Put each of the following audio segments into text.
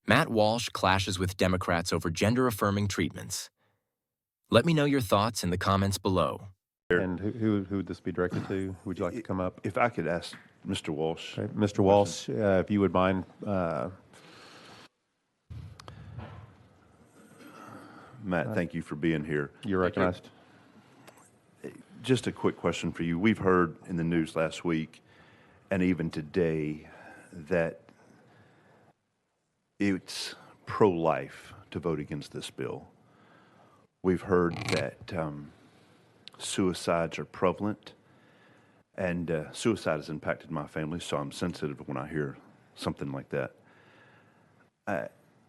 Matt Walsh clashes with Democrats over gender-affirming treatments. Let me know your thoughts in the comments below. And who would this be directed to? Would you like to come up? If I could ask Mr. Walsh. Okay. Mr. Walsh, if you would mind. Matt, thank you for being here. You're recognized. Just a quick question for you. We've heard in the news last week and even today that it's pro-life to vote against this bill. We've heard that suicides are prevalent, and suicide has impacted my family, so I'm sensitive when I hear something like that.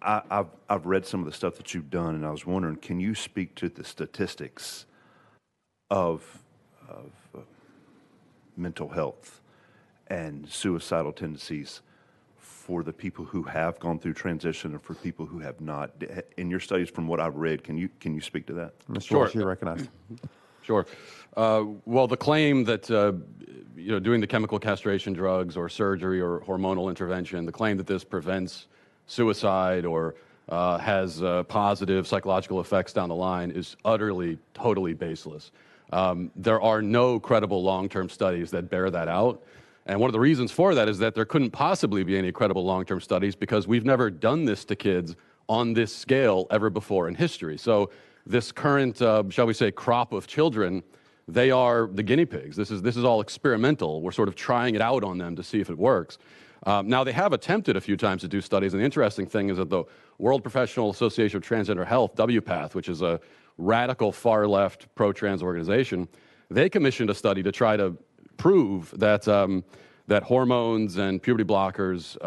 I've read some of the stuff that you've done, and I was wondering, can you speak to the statistics of mental health and suicidal tendencies for the people who have gone through transition and for people who have not? In your studies, from what I've read, can you speak to that? Mr. Walsh, you're recognized. Sure. Well, the claim that doing the chemical castration drugs or surgery or hormonal intervention, the claim that this prevents suicide or has positive psychological effects down the line is utterly, totally baseless. There are no credible long-term studies that bear that out. And one of the reasons for that is that there couldn't possibly be any credible long-term studies because we've never done this to kids on this scale ever before in history. So this current, shall we say, crop of children, they are the guinea pigs. This is all experimental. We're sort of trying it out on them to see if it works. Now, they have attempted a few times to do studies, and the interesting thing is that the World Professional Association of Transgender Health, WPATH, which is a radical far-left pro-trans organization, they commissioned a study to try to prove that that hormones and puberty blockers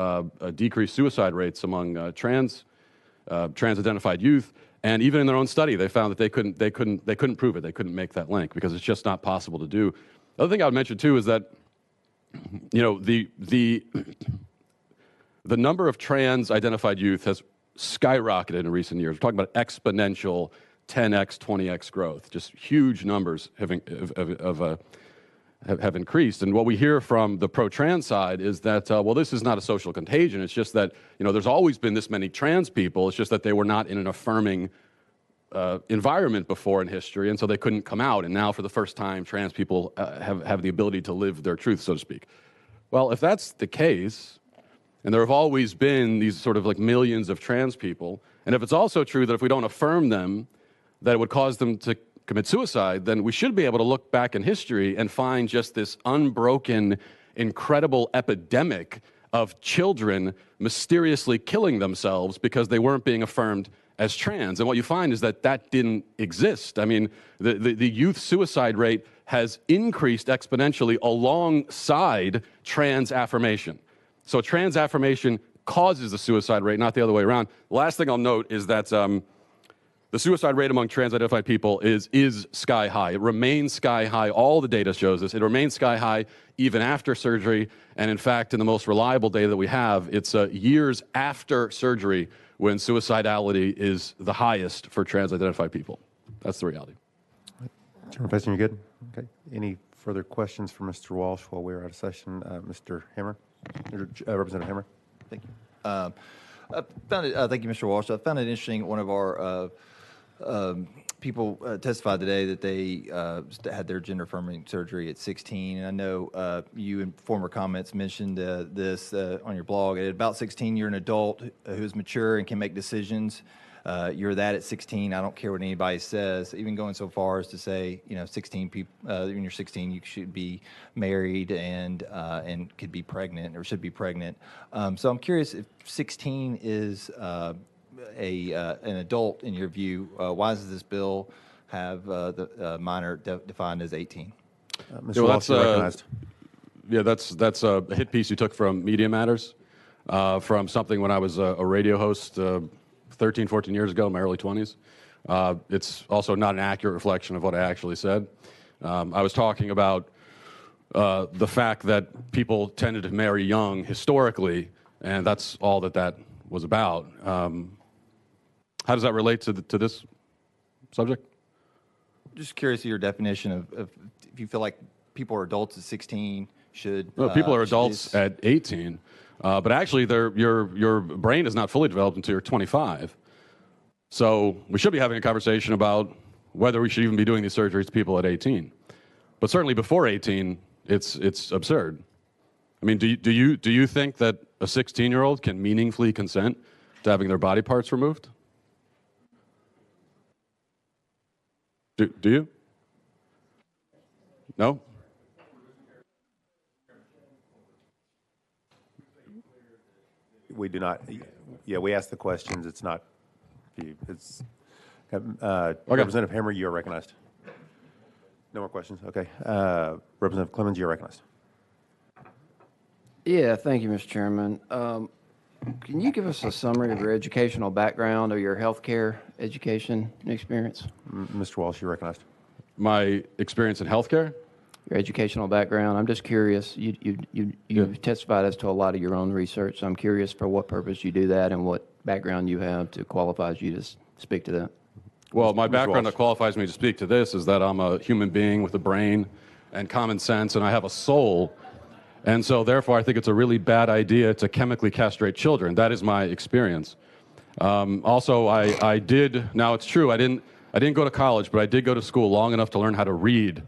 decrease suicide rates among trans-identified youth. And even in their own study, they found that they couldn't prove it. They couldn't make that link because it's just not possible to do. The other thing I would mention too is that the number of trans-identified youth has skyrocketed in recent years. We're talking about exponential 10x, 20x growth. Just huge numbers have increased. And what we hear from the pro-trans side is that, well, this is not a social contagion. It's just that, there's always been this many trans people. It's just that they were not in an affirming environment before in history, and so they couldn't come out. And now, for the first time, trans people have the ability to live their truth, so to speak. Well, if that's the case, and there have always been these sort of like millions of trans people, and if it's also true that if we don't affirm them, that it would cause them to commit suicide, then we should be able to look back in history and find just this unbroken, incredible epidemic of children mysteriously killing themselves because they weren't being affirmed as trans. And what you find is that that didn't exist. I mean, the youth suicide rate has increased exponentially alongside trans affirmation. So trans affirmation causes the suicide rate, not the other way around. The last thing I'll note is that the suicide rate among trans-identified people is sky high. It remains sky high. All the data shows this. It remains sky high even after surgery. And in fact, in the most reliable data that we have, it's years after surgery when suicidality is the highest for trans-identified people. That's the reality. Chairman Tyson, you good? Okay. Any further questions for Mr. Walsh while we're out of session? Mr. Hammer, Representative Hammer. Thank you. Thank you, Mr. Walsh. I found it interesting. One of our people testified today that they had their gender affirming surgery at 16. And I know you in former comments mentioned this on your blog. At about 16, you're an adult who's mature and can make decisions. You're that at 16. I don't care what anybody says, even going so far as to say, 16 people, when you're 16, you should be married and could be pregnant or should be pregnant. So I'm curious if 16 is an adult in your view. Why does this bill have the minor defined as 18? Mr. Walsh, you're recognized. Yeah, that's a hit piece you took from Media Matters, from something when I was a radio host 13, 14 years ago in my early 20s. It's also not an accurate reflection of what I actually said. I was talking about the fact that people tended to marry young historically, and that's all that was about. How does that relate to this subject? Just curious of your definition of if you feel like people are adults at 16 should. Well, people are adults at 18. But actually, your brain is not fully developed until you're 25. So we should be having a conversation about whether we should even be doing these surgeries to people at 18. But certainly before 18, it's absurd. I mean, do you think that a 16-year-old can meaningfully consent to having their body parts removed? Do you? No? We do not, yeah, we ask the questions. It's not, it's, Representative Hammer, you are recognized. No more questions? Okay. Representative Clemens, you are recognized. Yeah, thank you, Mr. Chairman. Can you give us a summary of your educational background or your healthcare education experience? Mr. Walsh, you are recognized. My experience in healthcare? Your educational background. I'm just curious. You've testified as to a lot of your own research. So I'm curious for what purpose you do that and what background you have to qualifies you to speak to that. Well, my Mr. background Walsh. that qualifies me to speak to this is that I'm a human being with a brain and common sense, and I have a soul. And so, therefore, I think it's a really bad idea to chemically castrate children. That is my experience. Also, I did. Now, it's true. I didn't go to college, but I did go to school long enough to learn how to read,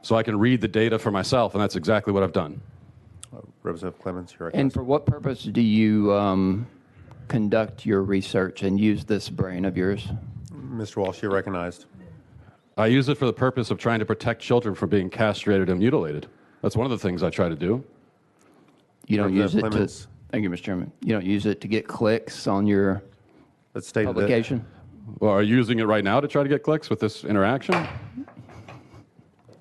so I can read the data for myself, and that's exactly what I've done. Representative Clemens, you are And recognized. for what purpose do you conduct your research and use this brain of yours? Mr. Walsh, you are recognized. I use it for the purpose of trying to protect children from being castrated and mutilated. That's one of the things I try to do. You don't use it Representative Clemens. to. Thank you, Mr. Chairman. You don't use it to get clicks on your Let's state that. publication. Well, are you using it right now to try to get clicks with this interaction?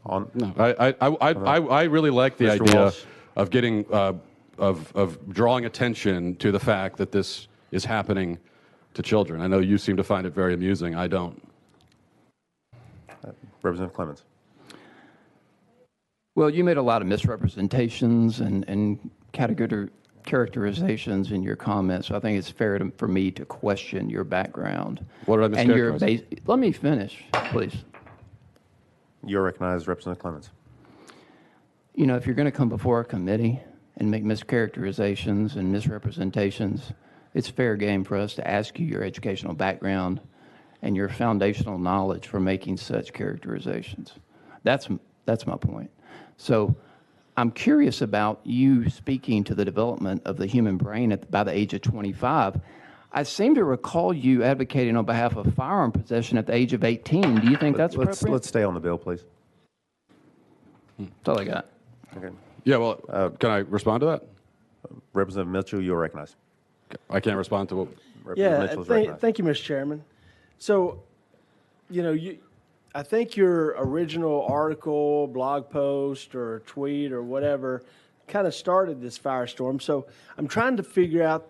On, No, I really like the Mr. idea Walsh. of getting of drawing attention to the fact that this is happening to children. I know you seem to find it very amusing. I don't. Representative Clemens. Well, you made a lot of misrepresentations and characterizations in your comments, so I think it's fair for me to question your background. What did I And your mischaracterize? let me finish, please. You are recognized, Representative Clemens. You know, if you're going to come before a committee and make mischaracterizations and misrepresentations, it's fair game for us to ask you your educational background and your foundational knowledge for making such characterizations. That's my point. So I'm curious about you speaking to the development of the human brain by the age of 25. I seem to recall you advocating on behalf of firearm possession at the age of 18. Do you think that's appropriate? Let's stay on the bill, please. That's all I got. Okay. Yeah, well, can I respond to that? Representative Mitchell, you are recognized. I can't respond to what. Representative Mitchell is recognized. Thank you, Mr. Chairman. So, I think your original article, blog post, or tweet, or whatever, kind of started this firestorm. So I'm trying to figure out,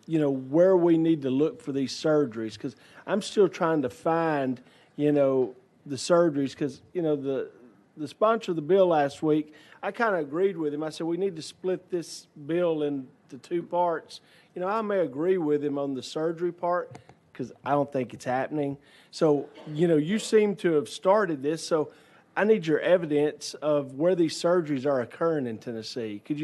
where we need to look for these surgeries, because I'm still trying to find, the surgeries, because, the sponsor of the bill last week, I kind of agreed with him. I said, we need to split this bill into two parts. I may agree with him on the surgery part, because I don't think it's happening. So, you seem to have started this, so I need your evidence of where these surgeries are occurring in Tennessee. Could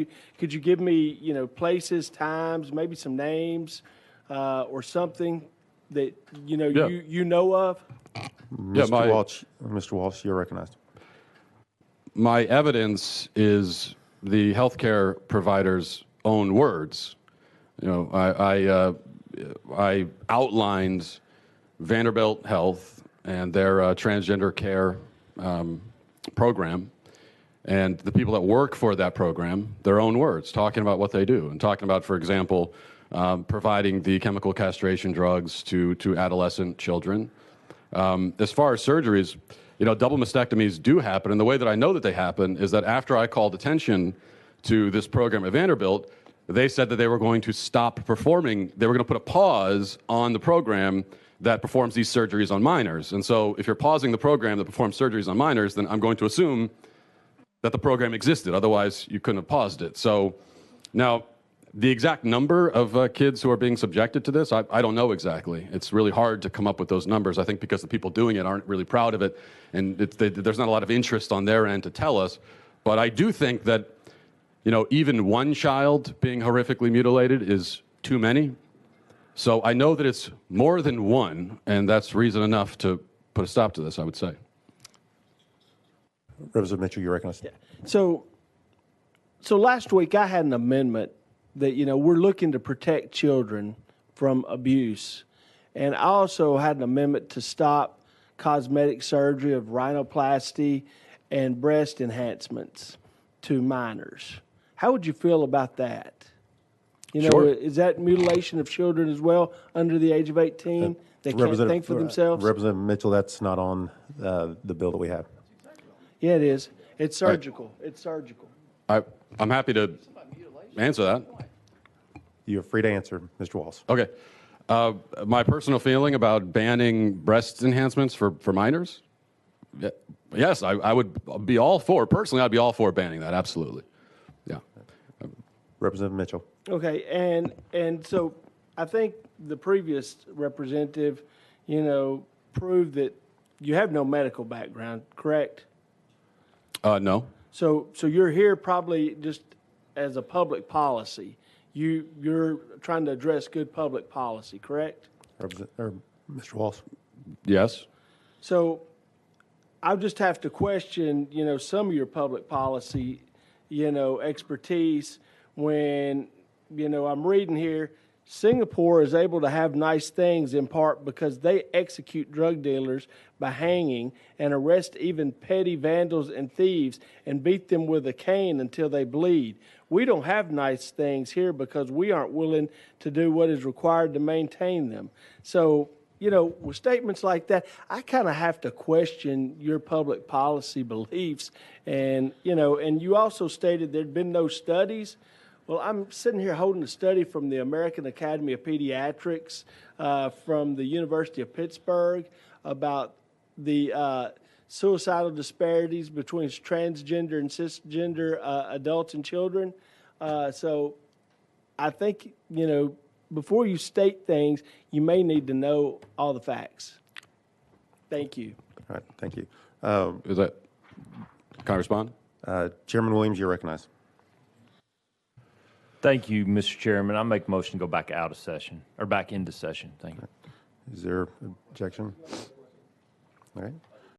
you give me, places, times, maybe some names, or something that, Yeah. you know of? Mr. Walsh, you're recognized. My evidence is the healthcare provider's own words. I outlined Vanderbilt Health and their transgender care program, and the people that work for that program, their own words, talking about what they do, and talking about, for example, providing the chemical castration drugs to adolescent children. As far as surgeries, double mastectomies do happen, and the way that I know that they happen is that after I called attention to this program at Vanderbilt, they said that they were going to stop performing, they were going to put a pause on the program that performs these surgeries on minors. And so if you're pausing the program that performs surgeries on minors, then I'm going to assume that the program existed. Otherwise, you couldn't have paused it. So now, the exact number of kids who are being subjected to this, I don't know exactly. It's really hard to come up with those numbers, I think, because the people doing it aren't really proud of it, and there's not a lot of interest on their end to tell us. But I do think that even one child being horrifically mutilated is too many. So I know that it's more than one, and that's reason enough to put a stop to this, I would say. Representative Mitchell, you're recognized. So last week I had an amendment that, we're looking to protect children from abuse. And I also had an amendment to stop cosmetic surgery of rhinoplasty and breast enhancements to minors. How would you feel about that? Sure. Is that mutilation of children as well under the age of 18? They can't think for themselves? Representative Mitchell, that's not on the bill that we have. Yeah, it is. It's surgical. It's surgical. I'm happy to answer that. You're free to answer, Mr. Walsh. Okay. My personal feeling about banning breast enhancements for minors? Yes, I would be all for, personally, I'd be all for banning that, absolutely. Yeah. Representative Mitchell. Okay, and so I think the previous representative, proved that you have no medical background, correct? No. So you're here probably just as a public policy. You're trying to address good public policy, correct? Mr. Walsh. Yes. So I just have to question, some of your public policy, expertise when, I'm reading here, Singapore is able to have nice things in part because they execute drug dealers by hanging and arrest even petty vandals and thieves and beat them with a cane until they bleed. We don't have nice things here because we aren't willing to do what is required to maintain them. So, with statements like that, I kind of have to question your public policy beliefs. And, and you also stated there'd been no studies. Well, I'm sitting here holding a study from the American Academy of Pediatrics from the University of Pittsburgh about the suicidal disparities between transgender and cisgender adults and children. So I think, before you state things, you may need to know all the facts. Thank you. All right, thank you. Can I respond? Chairman Williams, you're recognized. Thank you, Mr. Chairman. I make a motion to go back out of session, or back into session. Thank you. Is there objection? All right.